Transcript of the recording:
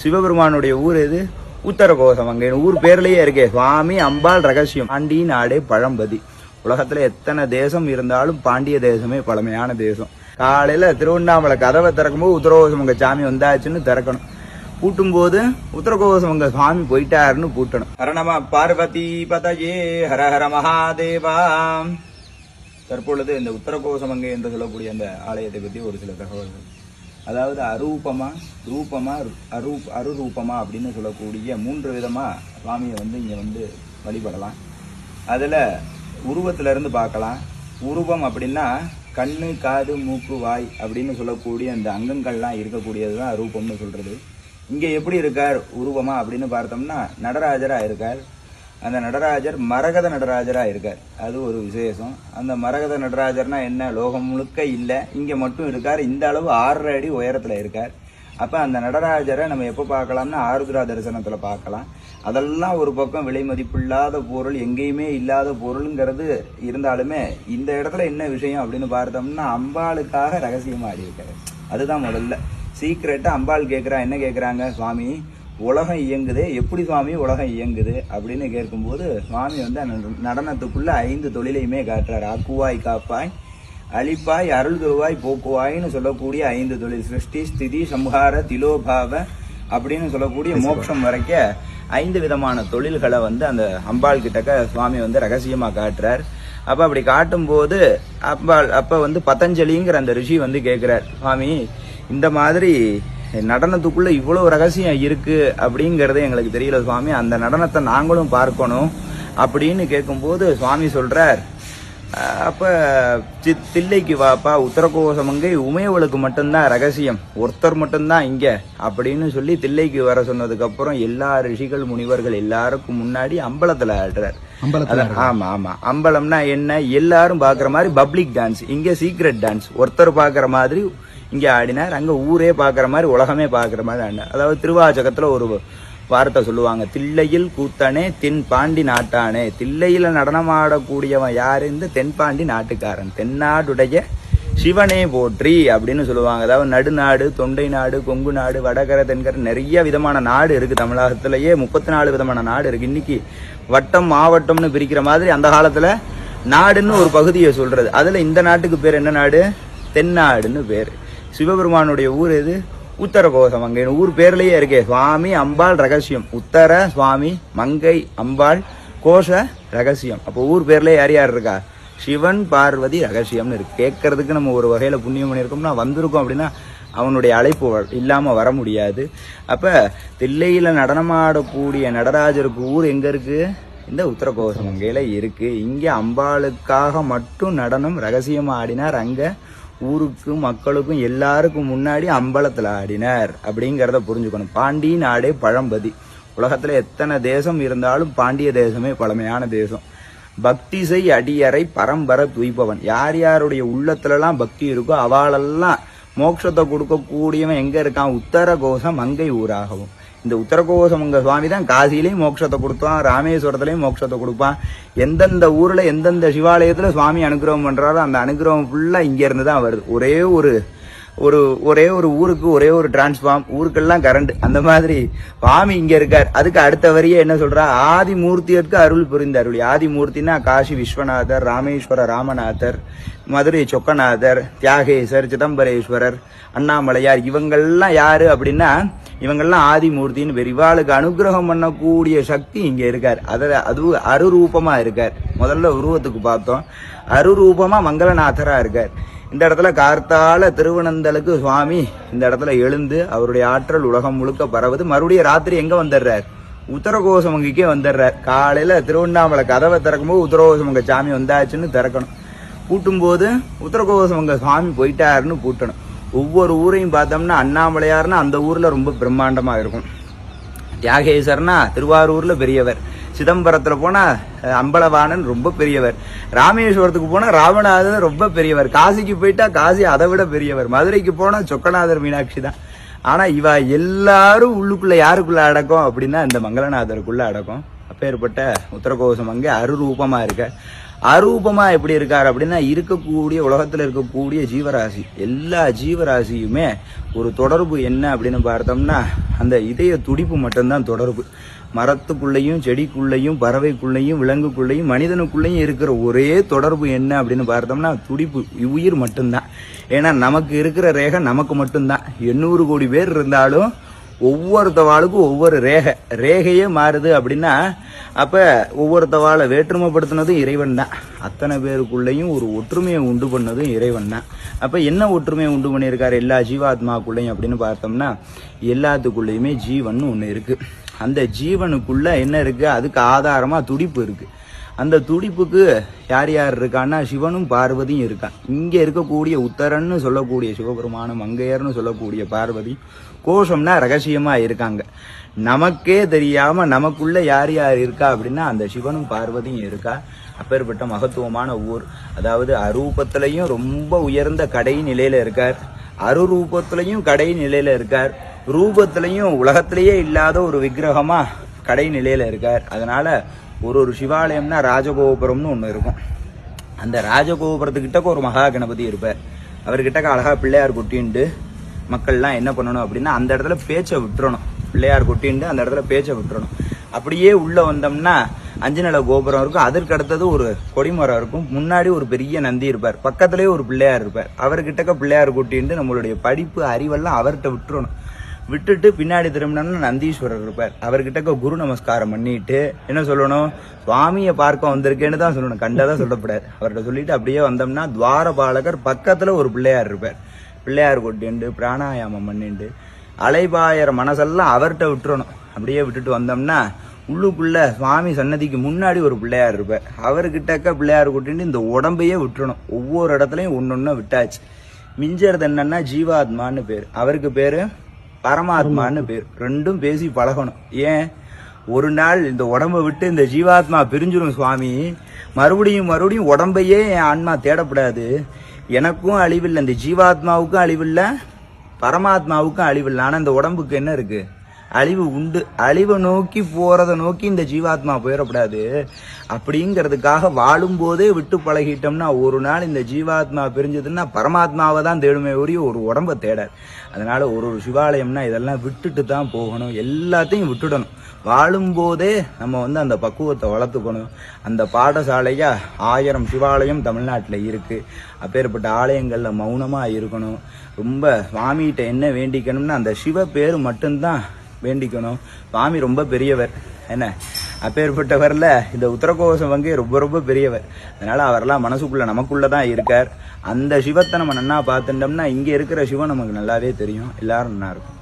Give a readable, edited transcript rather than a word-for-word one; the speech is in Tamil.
சிவபெருமானுடைய ஊர் எது? உத்தரகோசம். அங்கே ஊர் பேர்லயே இருக்கே சுவாமி அம்பாள் ரகசியம். பாண்டி நாடே பழம்பதி. உலகத்துல எத்தனை தேசம் இருந்தாலும் பாண்டிய தேசமே பழமையான தேசம். காலையில திருவண்ணாமலை கதவை திறக்கும்போது உத்தரகோசமங்க சாமி வந்தாச்சுன்னு திறக்கணும். பூட்டும் போது உத்தரகோசமங்க சுவாமி போயிட்டாருன்னு பூட்டணும். ஹரணம பார்வதி பதயே ஹர ஹர மகாதேவா. தற்பொழுது இந்த உத்தரகோசமங்கை என்று சொல்லக்கூடிய அந்த ஆலயத்தை பற்றி ஒரு சில தகவல்கள். அதாவது அரூபமா, ரூபமா, அருரூபமா அப்படின்னு சொல்லக்கூடிய 3 விதமா சுவாமியை இங்க வழிபடலாம். அதுல உருவத்துல இருந்து பார்க்கலாம். உருவம் அப்படின்னா கண்ணு, காது, மூக்கு, வாய் அப்படின்னு சொல்லக்கூடிய அந்த அங்கங்கள்லாம் இருக்கக்கூடியதுதான் ரூபம்னு சொல்றது. இங்க எப்படி இருக்கார் உருவமா அப்படின்னு பார்த்தோம்னா நடராஜரா இருக்கார். அந்த நடராஜர் மரகத நடராஜரா இருக்கார். அது ஒரு விசேஷம். அந்த மரகத நடராஜர்னா என்ன? லோகம் முழுக்க இல்லை, இங்க மட்டும் இருக்கார். இந்த அளவு 6 அடி உயரத்துல இருக்கார். அப்ப அந்த நடராஜரை நம்ம எப்ப பார்க்கலாம்னா ஆருத்ரா தரிசனத்துல பார்க்கலாம். அதெல்லாம் ஒரு பக்கம் விலை மதிப்பில்லாத பொருள், எங்கேயுமே இல்லாத பொருளுங்கிறது இருந்தாலுமே இந்த இடத்துல என்ன விஷயம் அப்படின்னு பார்த்தோம்னா அம்பாளுக்காக ரகசியமா ஆடி இருக்காரு. அதுதான் முதல்ல சீக்கிரட்டா அம்பாள் கேட்கிறா. என்ன கேட்கிறாங்க? சுவாமி உலகம் இயங்குது, எப்படி சுவாமி உலகம் இயங்குது அப்படின்னு கேட்கும்போது சுவாமி நடனத்துக்குள்ள 5 தொழிலையுமே காட்டுறாரு. ஆக்குவாய், காப்பாய், அழிப்பாய், அருள் தருவாய், போக்குவாய்னு சொல்லக்கூடிய 5 தொழில். சிருஷ்டி, ஸ்திதி, சம்ஹார, திலோபாவ அப்படின்னு சொல்லக்கூடிய மோட்சம் வரைக்கும் 5 விதமான தொழில்களை அந்த அம்பாள் கிட்டக்க சுவாமி ரகசியமா காட்டுறார். அப்ப அப்படி காட்டும் போது அம்பாள் பதஞ்சலிங்கிற அந்த ரிஷி கேட்கிறார், சுவாமி இந்த மாதிரி நடனத்துக்குள்ள இவ்வளவு ரகசியம் இருக்கு அப்படிங்கறது எங்களுக்கு தெரியல சுவாமி, அந்த நடனத்தை நாங்களும் பார்க்கணும் அப்படின்னு கேட்கும்போது சுவாமி சொல்றார், அப்ப தில்லைக்கு வாப்பா, உத்தரகோசமங்கை உமையவளுக்கு மட்டும்தான் ரகசியம், ஒருத்தர் மட்டும்தான் இங்க அப்படின்னு சொல்லி தில்லைக்கு வர சொன்னதுக்கு அப்புறம் எல்லா ரிஷிகள் முனிவர்கள் எல்லாருக்கும் முன்னாடி அம்பலத்துல ஆடுறார். ஆமா ஆமா, அம்பலம்னா என்ன? எல்லாரும் பாக்குற மாதிரி பப்ளிக் டான்ஸ். இங்க சீக்ரெட் டான்ஸ். ஒருத்தர் பாக்குற மாதிரி இங்க ஆடினார், அங்க ஊரே பாக்குற மாதிரி, உலகமே பாக்குற மாதிரி ஆடினார். அதாவது திருவாச்சகத்துல ஒரு வார்த்தை சொல்லுவாங்க, தில்லையில் கூத்தனே தென் பாண்டி நாட்டானே. தில்லையில நடனமாடக்கூடியவன் யாரு? இந்த தென்பாண்டி நாட்டுக்காரன், தென்னாடுடைய சிவனே போற்றி அப்படின்னு சொல்லுவாங்க. அதாவது நடுநாடு, தொண்டை நாடு, கொங்கு நாடு, வடகரை, தென்கரை, நிறைய விதமான நாடு இருக்கு தமிழகத்திலேயே. 34 விதமான நாடு இருக்கு. இன்னைக்கு வட்டம் மாவட்டம்னு பிரிக்கிற மாதிரி அந்த காலத்துல நாடுன்னு ஒரு பகுதியை சொல்றது. அதுல இந்த நாட்டுக்கு பேர் என்ன நாடு? தென்னாடுன்னு பேரு. சிவபெருமானுடைய ஊர் எது? உத்தரகோசம். அங்கே ஊர் பேர்லயே இருக்கே சுவாமி அம்பாள் ரகசியம். உத்தர சுவாமி, மங்கை அம்பாள், கோஷ ரகசியம். அப்போ ஊர் பேர்லயே யார் யார் இருக்கா? சிவன் பார்வதி ரகசியம்னு இருக்கு. கேட்கறதுக்கு நம்ம ஒரு வகையில புண்ணியம் பண்ணியிருக்கோம்னா வந்திருக்கோம் அப்படின்னா அவனுடைய அழைப்பு இல்லாம வர முடியாது. அப்ப தில்லையில நடனமாடக்கூடிய நடராஜருக்கு ஊர் எங்க இருக்கு? இந்த உத்தரகோசம் அங்கையில இருக்கு. இங்க அம்பாளுக்காக மட்டும் நடனம் ரகசியமா ஆடினார். அங்க ஊருக்கும் மக்களுக்கும் எல்லாருக்கும் முன்னாடி அம்பலத்துல ஆடினார் அப்படிங்கறத புரிஞ்சுக்கணும். பாண்டி நாடே பழம்பதி. உலகத்துல எத்தனை தேசம் இருந்தாலும் பாண்டிய தேசமே பழமையான தேசம். பக்தி செய் அடியறை பரம்பர துய்பவன். யார் யாருடைய உள்ளத்துலலாம் பக்தி இருக்கோ அவளெல்லாம் மோட்சத்தை கொடுக்கக்கூடியவன் எங்க இருக்கான்? உத்தரகோசம் மங்கை ஊராகவும். இந்த உத்தரகோசமங்க சுவாமி தான் காசிலையும் மோட்சத்தை கொடுப்பான், ராமேஸ்வரத்திலையும் மோட்சத்தை கொடுப்பான். எந்தெந்த ஊர்ல எந்தெந்த சிவாலயத்துல சுவாமி அனுகிரகம் பண்றாரோ அந்த அனுகிரகம் ஃபுல்லா இங்க இருந்து தான் வருது. ஒரே ஒரு ஊருக்கு ஒரே ஒரு டிரான்ஸ்ஃபார்ம், ஊருக்கெல்லாம் கரண்ட். அந்த மாதிரி சுவாமி இங்க இருக்கார். அதுக்கு அடுத்த வரியே என்ன சொல்றா? ஆதிமூர்த்தியருக்கு அருள் புரிந்த அருள். ஆதிமூர்த்தினா காசி விஸ்வநாதர், ராமேஸ்வர ராமநாதர், மதுரை சொக்கநாதர், தியாகேசர், சிதம்பரேஸ்வரர், அண்ணாமலையார், இவங்கெல்லாம் யாரு அப்படின்னா இவங்கெல்லாம் ஆதிமூர்த்தின்னு பேர். இவாளுக்கு அனுகிரகம் பண்ணக்கூடிய சக்தி இங்க இருக்கார். அது அருரூபமா இருக்கார். முதல்ல உருவத்துக்கு பார்த்தோம், அருரூபமா மங்களநாதரா இருக்கார். இந்த இடத்துல கார்த்தால திருவனந்தலுக்கு சுவாமி இந்த இடத்துல எழுந்து அவருடைய ஆற்றல் உலகம் முழுக்க பரவுது. மறுபடியும் ராத்திரி எங்க வந்துடுறார்? உத்தரகோசமங்கைக்கே வந்துடுறார். காலையில திருவண்ணாமலை கதவை திறக்கும்போது உத்தரகோசமங்க சாமி வந்தாச்சுன்னு திறக்கணும். பூட்டும் போது உத்தரகோசமங்க சுவாமி போயிட்டாருன்னு பூட்டணும். ஒவ்வொரு ஊரையும் பார்த்தோம்னா அண்ணாமலையார்னா அந்த ஊர்ல ரொம்ப பிரம்மாண்டமா இருக்கும். தியாகேசர்னா திருவாரூர்ல பெரியவர். சிதம்பரத்துல போனா அம்பலவாணன் ரொம்ப பெரியவர். ராமேஸ்வரத்துக்கு போனா ராமநாதன் ரொம்ப பெரியவர். காசிக்கு போயிட்டா காசி அதை விட பெரியவர். மதுரைக்கு போனா சொக்கநாதர் மீனாட்சி தான். ஆனா இவ எல்லாரும் உள்ளுக்குள்ள யாருக்குள்ள அடக்கம் அப்படின்னா இந்த மங்களநாதருக்குள்ள அடக்கம். அப்பேற்பட்ட உத்தரகோசம் அங்கே அருரூபமா இருக்க. அரூபமா எப்படி இருக்காரு அப்படின்னா, இருக்கக்கூடிய உலகத்துல இருக்கக்கூடிய ஜீவராசி எல்லா ஜீவராசியுமே ஒரு தொடர்பு என்ன அப்படின்னு பார்த்தோம்னா, அந்த இதய துடிப்பு மட்டும்தான் தொடர்பு. மரத்துக்குள்ளேயும் செடிக்குள்ளேயும் பறவைக்குள்ளேயும் விலங்குக்குள்ளேயும் மனிதனுக்குள்ளேயும் இருக்கிற ஒரே தொடர்பு என்ன அப்படின்னு பார்த்தோம்னா துடிப்பு, உயிர் மட்டும்தான். ஏன்னா நமக்கு இருக்கிற ரேகை நமக்கு மட்டும்தான். 800 கோடி பேர் இருந்தாலும் ஒவ்வொருத்தவாளுக்கும் ஒவ்வொரு ரேகையே மாறுது அப்படின்னா, அப்ப ஒவ்வொருத்தவாளை வேற்றுமைப்படுத்தினதும் இறைவன் தான். அத்தனை பேருக்குள்ளேயும் ஒரு ஒற்றுமையை உண்டு பண்ணதும் இறைவன் தான். அப்ப என்ன ஒற்றுமையை உண்டு பண்ணியிருக்காரு எல்லா ஜீவாத்மாக்குள்ளேயும் அப்படின்னு பார்த்தோம்னா, எல்லாத்துக்குள்ளேயுமே ஜீவன் ஒன்று இருக்கு. அந்த ஜீவனுக்குள்ள என்ன இருக்கு, அதுக்கு ஆதாரமா துடிப்பு இருக்கு. அந்த துடிப்புக்கு யார் யார் இருக்கான்னா, சிவனும் பார்வதியும் இருக்கான். இங்க இருக்கக்கூடிய உத்தரன்னு சொல்லக்கூடிய சிவபெருமானும் மங்கையர்னு சொல்லக்கூடிய பார்வதி கோஷம்னா ரகசியமா இருக்காங்க. நமக்கே தெரியாம நமக்குள்ள யார் யார் இருக்கா அப்படின்னா அந்த சிவனும் பார்வதியும் இருக்கா. அப்பேற்பட்ட மகத்துவமான ஊர். அதாவது அரூபத்திலையும் ரொம்ப உயர்ந்த கடை நிலையில இருக்கார், அருரூபத்திலையும் கடை நிலையில இருக்கார், ரூபத்திலையும் உலகத்திலேயே இல்லாத ஒரு விக்கிரகமா கடை நிலையில இருக்கார். அதனால ஒரு சிவாலயம்னா ராஜகோபுரம்னு ஒன்று இருக்கும். அந்த ராஜகோபுரத்துக்கிட்ட ஒரு மகா கணபதி இருப்பார். அவர்கிட்ட அழகா பிள்ளையார் கொட்டின்ட்டு மக்கள்லாம் என்ன பண்ணணும் அப்படின்னா, அந்த இடத்துல பேச்சை விட்டுறணும். பிள்ளையார் கொட்டின்ட்டு அந்த இடத்துல பேச்சை விட்டுறணும். அப்படியே உள்ள வந்தோம்னா 5 நில கோபுரம் இருக்கும். அதற்கு அடுத்தது ஒரு கொடிமரம் இருக்கும். முன்னாடி ஒரு பெரிய நந்தி இருப்பார். பக்கத்திலேயே ஒரு பிள்ளையார் இருப்பார். அவர்கிட்ட பிள்ளையார் கொட்டின்ட்டு நம்மளுடைய படிப்பு அறிவெல்லாம் அவர்கிட்ட விட்டுறணும். விட்டுட்டு பின்னாடி திரும்பினோம்னா நந்தீஸ்வரர் இருப்பார். அவர்கிட்ட குரு நமஸ்காரம் பண்ணிட்டு என்ன சொல்லணும், சுவாமியை பார்க்க வந்திருக்கேன்னு தான் சொல்லணும், கண்டதான் சொல்லப்படாது. அவர்கிட்ட சொல்லிட்டு அப்படியே வந்தோம்னா துவாரபாலகர் பக்கத்துல ஒரு பிள்ளையார் இருப்பார். பிள்ளையார் கொட்டிண்டு பிராணாயாமம் பண்ணிட்டு அலைபாயற மனசெல்லாம் அவர்கிட்ட விட்டுறணும். அப்படியே விட்டுட்டு வந்தோம்னா உள்ளுக்குள்ள சுவாமி சன்னதிக்கு முன்னாடி ஒரு பிள்ளையார் இருப்பார். அவர்கிட்ட பிள்ளையார் கொட்டிட்டு இந்த உடம்பையே விட்டுறணும். ஒவ்வொரு இடத்துலயும் ஒன்னொன்னு விட்டாச்சு. மிஞ்சறது என்னன்னா ஜீவாத்மான்னு பேர், அவருக்கு பேரு பரமாத்மான்னு பேர். ரெண்டும் பேசி பழகணும். ஏன், ஒரு நாள் இந்த உடம்பை விட்டு இந்த ஜீவாத்மா பிரிஞ்சிடும் சுவாமி, மறுபடியும் மறுபடியும் உடம்பையே என் ஆன்மா தேடப்படாது. எனக்கும் அழிவில்லை, இந்த ஜீவாத்மாவுக்கும் அழிவில்லை, பரமாத்மாவுக்கும் அழிவில்லை. ஆனா இந்த உடம்புக்கு என்ன இருக்கு, அழிவு உண்டு. அழிவை நோக்கி போறத நோக்கி இந்த ஜீவாத்மா போயிடக்கூடாது. அப்படிங்கிறதுக்காக வாழும் போதே விட்டு பழகிட்டோம்னா ஒரு நாள் இந்த ஜீவாத்மா பிரிஞ்சதுன்னா பரமாத்மாவை தான் தேடுமே ஒரே ஒரு உடம்பை தேடாது. அதனால ஒரு சிவாலயம்னா இதெல்லாம் விட்டுட்டு தான் போகணும். எல்லாத்தையும் விட்டுடணும். வாழும் போதே நம்ம அந்த பக்குவத்தை வளர்த்துக்கணும். அந்த பாடசாலையா 1000 சிவாலயம் தமிழ்நாட்டில் இருக்கு. அப்பேற்பட்ட ஆலயங்கள்ல மௌனமா இருக்கணும். ரொம்ப சுவாமிகிட்ட என்ன வேண்டிக்கணும்னா அந்த சிவ பேரு மட்டும்தான் வேண்டிக்கணும். சுவாமி ரொம்ப பெரியவர், என்ன அப்பேற்பட்டவர்ல இந்த உத்தரகோசம் ரொம்ப ரொம்ப பெரியவர். அதனால அவரெல்லாம் மனசுக்குள்ள நமக்குள்ளதான் இருக்கார். அந்த சிவத்தை நம்ம நன்னா பார்த்துட்டோம்னா இங்க இருக்கிற சிவன் நமக்கு நல்லாவே தெரியும். எல்லாரும் நல்லா இருக்கும்.